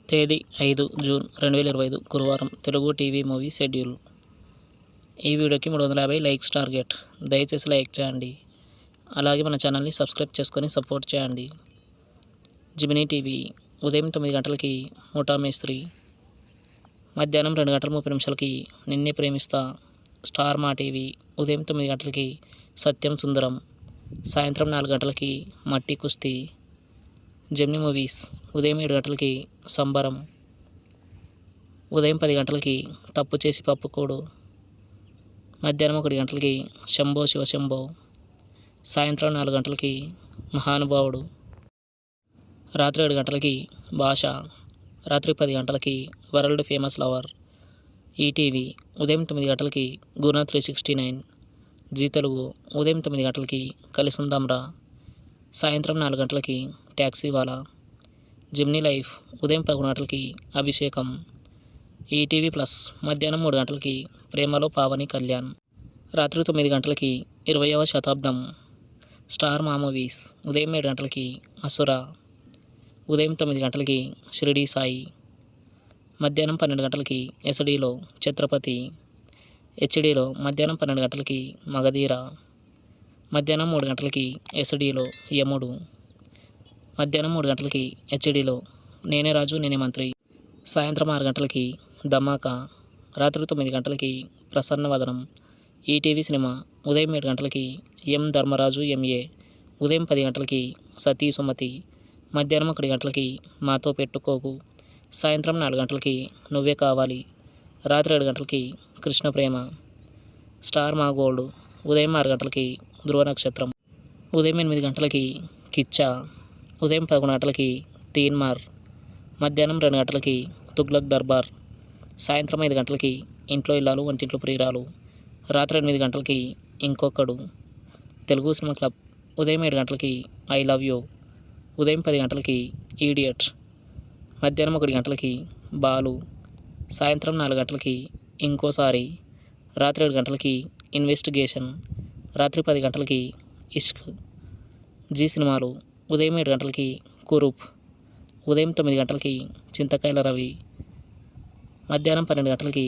తేదీ 5 జూన్ 2025 గురువారం. Telugu TV movie schedule. ఈ వీడియోకి 350 లైక్స్ టార్గెట్. దయచేసి లైక్ చేయండి. అలాగే మన ఛానల్ని సబ్స్క్రైబ్ చేసుకొని సపోర్ట్ చేయండి. జిమినీ టీవీ ఉదయం 9 గంటలకి ముఠా మేస్త్రి, మధ్యాహ్నం 2 గంటల 30 నిమిషాలకి నిన్నే ప్రేమిస్తా. స్టార్ మా టీవీ ఉదయం 9 గంటలకి సత్యం సుందరం, సాయంత్రం 4 గంటలకి మట్టి కుస్తీ. జెమినీ మూవీస్ ఉదయం 7 గంటలకి సంబరం, ఉదయం 10 గంటలకి తప్పు చేసి పప్పుకోడు, మధ్యాహ్నం 1 గంటలకి శంభో శివశంభో, సాయంత్రం 4 గంటలకి మహానుభావుడు, రాత్రి 7 గంటలకి భాష, రాత్రి 10 గంటలకి వరల్డ్ ఫేమస్ లవర్. ఈటీవీ ఉదయం 9 గంటలకి గుణ 369, జీ తెలుగు ఉదయం 9 గంటలకి కలిసుందాంరా, సాయంత్రం 4 గంటలకి ట్యాక్సీ వాలా. జిమ్నీ లైఫ్ ఉదయం 11 గంటలకి అభిషేకం. ఈటీవీ ప్లస్ మధ్యాహ్నం 3 గంటలకి ప్రేమలో పావని కళ్యాణ్, రాత్రి 9 గంటలకి 20వ శతాబ్దం. స్టార్ మా మూవీస్ ఉదయం 7 గంటలకి అసుర, ఉదయం 9 గంటలకి షిరిడి సాయి, మధ్యాహ్నం 12 గంటలకి ఎస్డీలో ఛత్రపతి, హెచ్డీలో మధ్యాహ్నం 12 గంటలకి మగధీర, మధ్యాహ్నం 3 గంటలకి ఎస్డీలో యముడు, మధ్యాహ్నం 3 గంటలకి హెచ్డీలో నేనే రాజు నేనే మంత్రి, సాయంత్రం 6 గంటలకి ధమాకా, రాత్రి 9 గంటలకి ప్రసన్నవదనం. ఈటీవీ సినిమా ఉదయం 7 గంటలకి ఎం ధర్మరాజు ఎంఏ, ఉదయం 10 గంటలకి సతీ సుమతి, మధ్యాహ్నం 1 గంటలకి మాతో పెట్టుకోకు, సాయంత్రం 4 గంటలకి నువ్వే కావాలి, రాత్రి 7 గంటలకి కృష్ణ ప్రేమ. స్టార్ మా గోల్డ్ ఉదయం 6 గంటలకి ధ్రువ నక్షత్రం, ఉదయం 8 గంటలకి కిచ్చా, ఉదయం 11 గంటలకి తీన్మార్, మధ్యాహ్నం 2 గంటలకి తుగ్లక్ దర్బార్, సాయంత్రం 5 గంటలకి ఇంట్లో ఇల్లాలు వంటింట్లో ప్రియురాలు, రాత్రి 8 గంటలకి ఇంకొకడు. తెలుగు సినిమా క్లబ్ ఉదయం 7 గంటలకి ఐ లవ్ యూ, ఉదయం 10 గంటలకి ఈడియట్, మధ్యాహ్నం 1 గంటలకి బాలు, సాయంత్రం 4 గంటలకి ఇంకోసారి, రాత్రి 7 గంటలకి ఇన్వెస్టిగేషన్, రాత్రి 10 గంటలకి ఇష్క్. జీ సినిమాలు ఉదయం 7 గంటలకి కురూప్, ఉదయం 9 గంటలకి చింతకాయల రవి, మధ్యాహ్నం 12 గంటలకి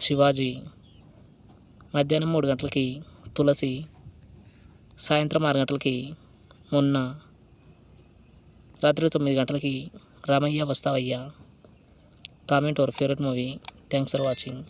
శివాజీ, మధ్యాహ్నం 3 గంటలకి తులసి, సాయంత్రం 6 గంటలకి మున్నా, రాత్రి 9 గంటలకి రామయ్య వస్తావయ్యా. Comment your favourite movie. Thanks for watching.